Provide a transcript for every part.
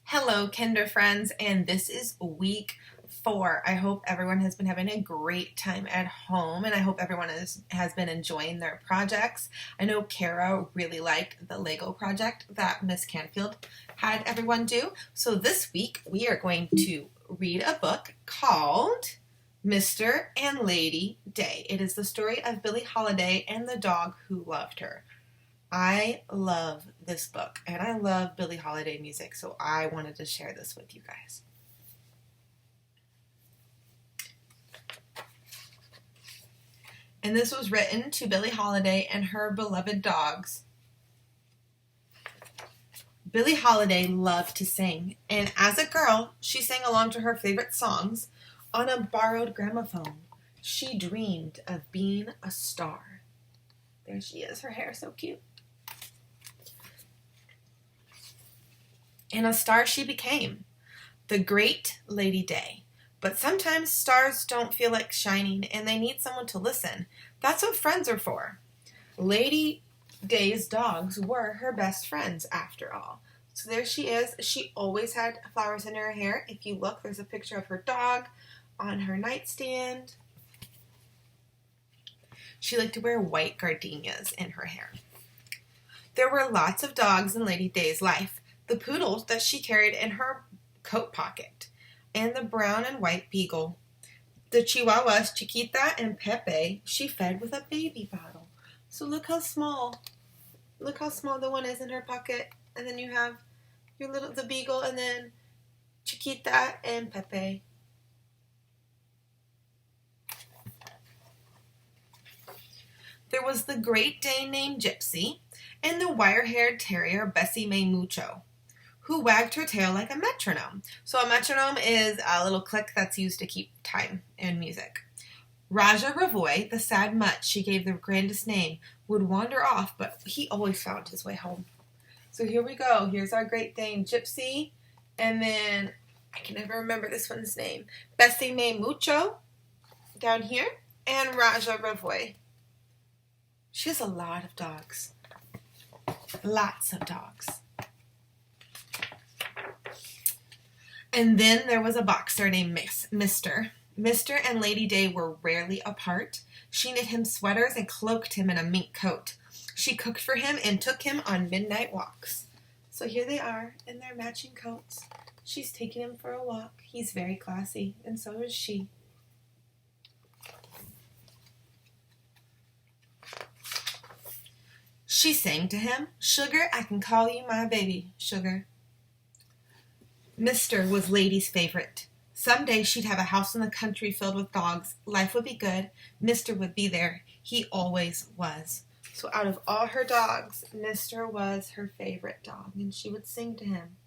Hello, Kinder friends, and this is week 4. I hope everyone has been having a great time at home, and I hope everyone has been enjoying their projects. I know Kara really liked the Lego project that Miss Canfield had everyone do. So this week we are going to read a book called Mr. and Lady Day. It is the story of Billie Holiday and the dog who loved her. I love this book, and I love Billie Holiday music, so I wanted to share this with you guys. And this was written to Billie Holiday and her beloved dogs. Billie Holiday loved to sing, and as a girl, she sang along to her favorite songs on a borrowed gramophone. She dreamed of being a star. There she is, her hair is so cute. And a star she became, the great Lady Day. But sometimes stars don't feel like shining and they need someone to listen. That's what friends are for. Lady Day's dogs were her best friends after all. So there she is. She always had flowers in her hair. If you look, there's a picture of her dog on her nightstand. She liked to wear white gardenias in her hair. There were lots of dogs in Lady Day's life. The poodles that she carried in her coat pocket, and the brown and white beagle. The chihuahuas, Chiquita and Pepe, she fed with a baby bottle. So look how small the one is in her pocket. And then you have the beagle, and then Chiquita and Pepe. There was the Great Dane named Gypsy, and the wire-haired terrier Bessie May Mucho, who wagged her tail like a metronome. So a metronome is a little click that's used to keep time in music. Raja Ravoy, the sad mutt she gave the grandest name, would wander off, but he always found his way home. So here we go. Here's our Great Dane, Gypsy, and then I can never remember this one's name. Bessie May Mucho down here, and Raja Ravoy. She has a lot of dogs. Lots of dogs. And then there was a boxer named Mr. Mr. and Lady Day were rarely apart. She knit him sweaters and cloaked him in a mink coat. She cooked for him and took him on midnight walks. So here they are in their matching coats. She's taking him for a walk. He's very classy, and so is she. She sang to him, "Sugar, I can call you my baby, Sugar." Mr. was Lady's favorite. Someday she'd have a house in the country filled with dogs. Life would be good. Mr. would be there. He always was. So out of all her dogs, Mr. was her favorite dog, and she would sing to him.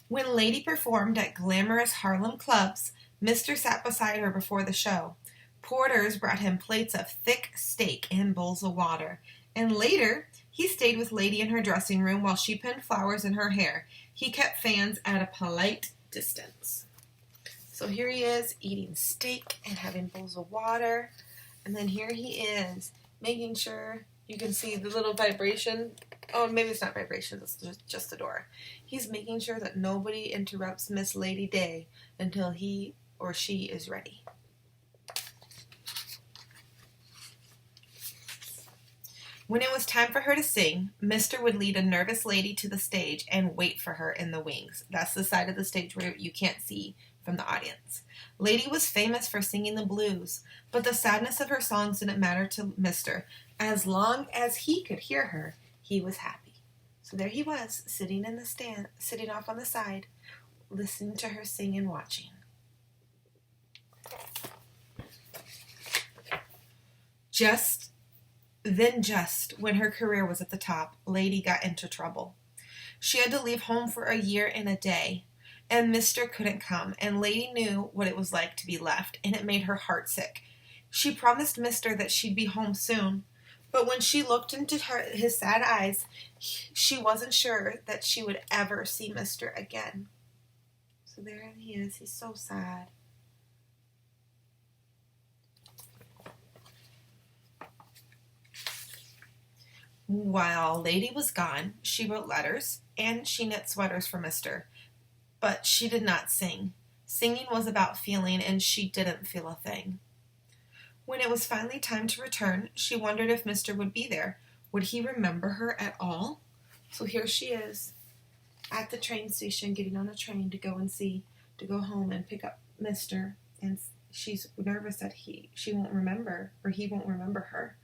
When Lady performed at glamorous Harlem clubs, Mr. sat beside her before the show. Porters brought him plates of thick steak and bowls of water. And later, he stayed with Lady in her dressing room while she pinned flowers in her hair. He kept fans at a polite distance. So here he is eating steak and having bowls of water. And then here he is making sure you can see the little vibration. Oh, maybe it's not vibration, it's just the door. He's making sure that nobody interrupts Miss Lady Day until he or she is ready. When it was time for her to sing, Mr. would lead a nervous lady to the stage and wait for her in the wings. That's the side of the stage where you can't see from the audience. Lady was famous for singing the blues, but the sadness of her songs didn't matter to Mr. As long as he could hear her, he was happy. So there he was, sitting in the stand, sitting off on the side, listening to her sing and watching. Just when her career was at the top, Lady got into trouble. She had to leave home for a year and a day, and Mr. couldn't come, and Lady knew what it was like to be left, and it made her heart sick. She promised Mr. that she'd be home soon, but when she looked into his sad eyes, she wasn't sure that she would ever see Mr. again. So there he is. He's so sad. While Lady was gone, she wrote letters and she knit sweaters for Mr. But she did not sing. Singing was about feeling, and she didn't feel a thing. When it was finally time to return, she wondered if Mr. would be there. Would he remember her at all? So here she is at the train station, getting on a train to go home and pick up Mr. And she's nervous that she won't remember, or he won't remember her.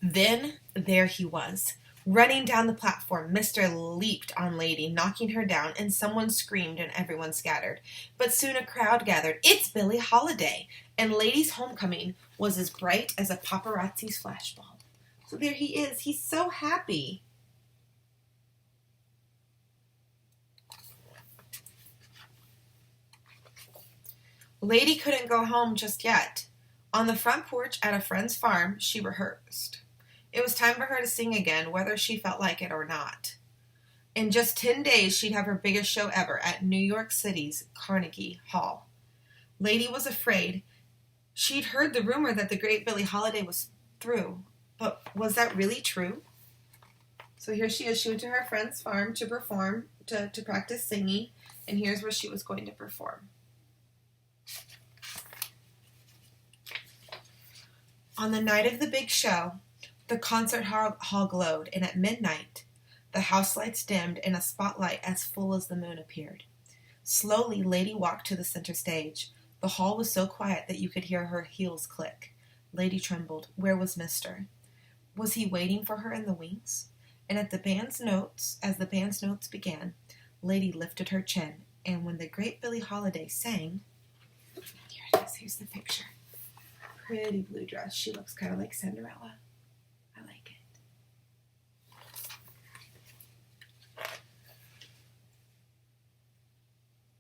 Then there he was, running down the platform. Mr. leaped on Lady, knocking her down, and someone screamed and everyone scattered. But soon a crowd gathered. It's Billie Holiday! And Lady's homecoming was as bright as a paparazzi's flashbulb. So there he is. He's so happy. Lady couldn't go home just yet. On the front porch at a friend's farm, she rehearsed. It was time for her to sing again, whether she felt like it or not. In just 10 days, she'd have her biggest show ever at New York City's Carnegie Hall. Lady was afraid. She'd heard the rumor that the great Billie Holiday was through, but was that really true? So here she is. She went to her friend's farm to perform, to practice singing, and here's where she was going to perform. On the night of the big show, the concert hall glowed, and at midnight, the house lights dimmed and a spotlight as full as the moon appeared. Slowly, Lady walked to the center stage. The hall was so quiet that you could hear her heels click. Lady trembled. Where was Mr.? Was he waiting for her in the wings? And as the band's notes began, Lady lifted her chin, and when the great Billie Holiday sang, here it is, here's the picture. Pretty blue dress. She looks kind of like Cinderella. I like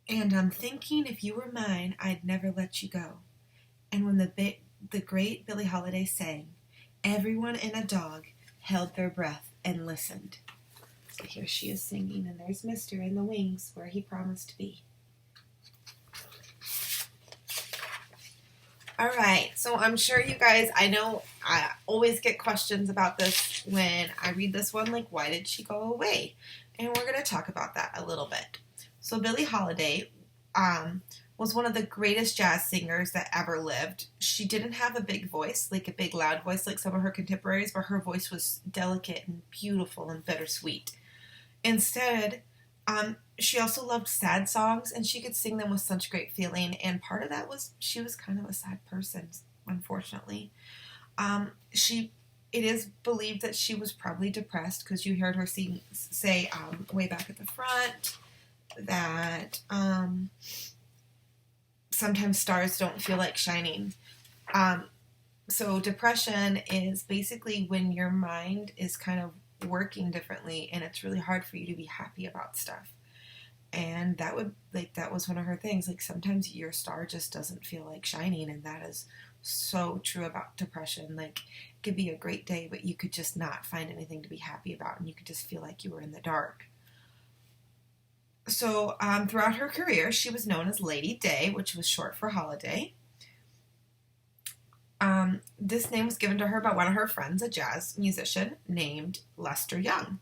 it. And I'm thinking if you were mine, I'd never let you go. And when the great Billie Holiday sang, everyone and a dog held their breath and listened. So here she is singing, and there's Mr. in the wings where he promised to be. All right, so I'm sure you guys, I know I always get questions about this when I read this one, like, why did she go away? And we're going to talk about that a little bit. So Billie Holiday was one of the greatest jazz singers that ever lived. She didn't have a big voice, like a big loud voice like some of her contemporaries, but her voice was delicate and beautiful and bittersweet. Instead, she also loved sad songs, and she could sing them with such great feeling, and part of that was she was kind of a sad person, unfortunately. It is believed that she was probably depressed, because you heard her say way back at the front that sometimes stars don't feel like shining. So depression is basically when your mind is kind of working differently, and it's really hard for you to be happy about stuff. And that was one of her things. Like, sometimes your star just doesn't feel like shining, and that is so true about depression. Like, it could be a great day, but you could just not find anything to be happy about, and you could just feel like you were in the dark. So, throughout her career, she was known as Lady Day, which was short for Holiday. This name was given to her by one of her friends, a jazz musician named Lester Young.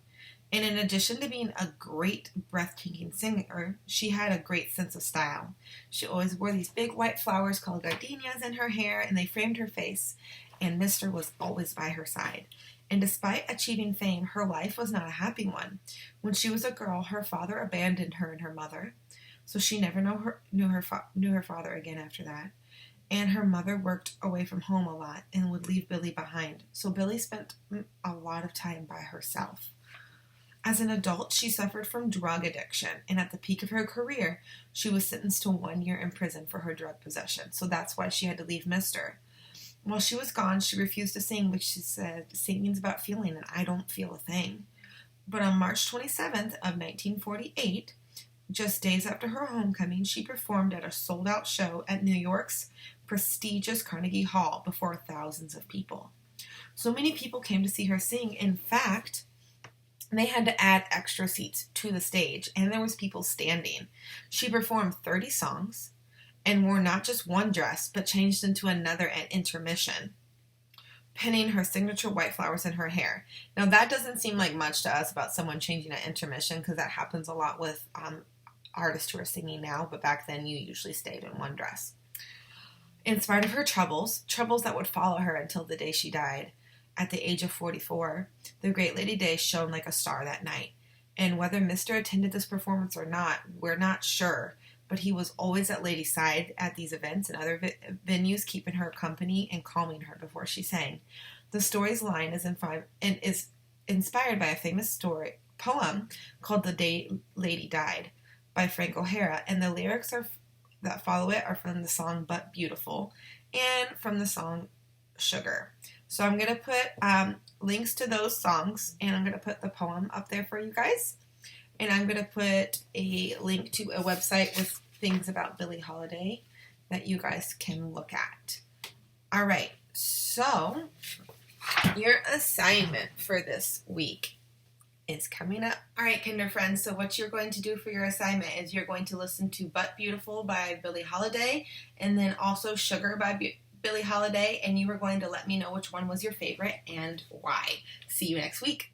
And in addition to being a great, breathtaking singer, she had a great sense of style. She always wore these big white flowers called gardenias in her hair, and they framed her face, and Mr. was always by her side. And despite achieving fame, her life was not a happy one. When she was a girl, her father abandoned her and her mother, so she never knew her father again after that. And her mother worked away from home a lot and would leave Billie behind, so Billie spent a lot of time by herself. As an adult, she suffered from drug addiction, and at the peak of her career, she was sentenced to 1 year in prison for her drug possession, so that's why she had to leave Mr. While she was gone, she refused to sing, but she said, singing's about feeling, and I don't feel a thing. But on March 27th of 1948, just days after her homecoming, she performed at a sold-out show at New York's prestigious Carnegie Hall before thousands of people. So many people came to see her sing. In fact, they had to add extra seats to the stage, and there was people standing. She performed 30 songs, and wore not just one dress, but changed into another at intermission, pinning her signature white flowers in her hair. Now, that doesn't seem like much to us about someone changing at intermission, because that happens a lot with artists who are singing now, but back then you usually stayed in one dress. In spite of her troubles that would follow her until the day she died, at the age of 44, the great Lady Day shone like a star that night. And whether Mr. attended this performance or not, we're not sure, but he was always at Lady's side at these events and other venues, keeping her company and calming her before she sang. The story's line is inspired by a famous poem called "The Day Lady Died" by Frank O'Hara, and the lyrics that follow it are from the song "But Beautiful" and from the song "Sugar." So I'm going to put links to those songs, and I'm going to put the poem up there for you guys. And I'm going to put a link to a website with things about Billie Holiday that you guys can look at. All right, so your assignment for this week is coming up. All right, kinder friends, so what you're going to do for your assignment is you're going to listen to But Beautiful by Billie Holiday, and then also Sugar by Billie Holiday, and you are going to let me know which one was your favorite and why. See you next week.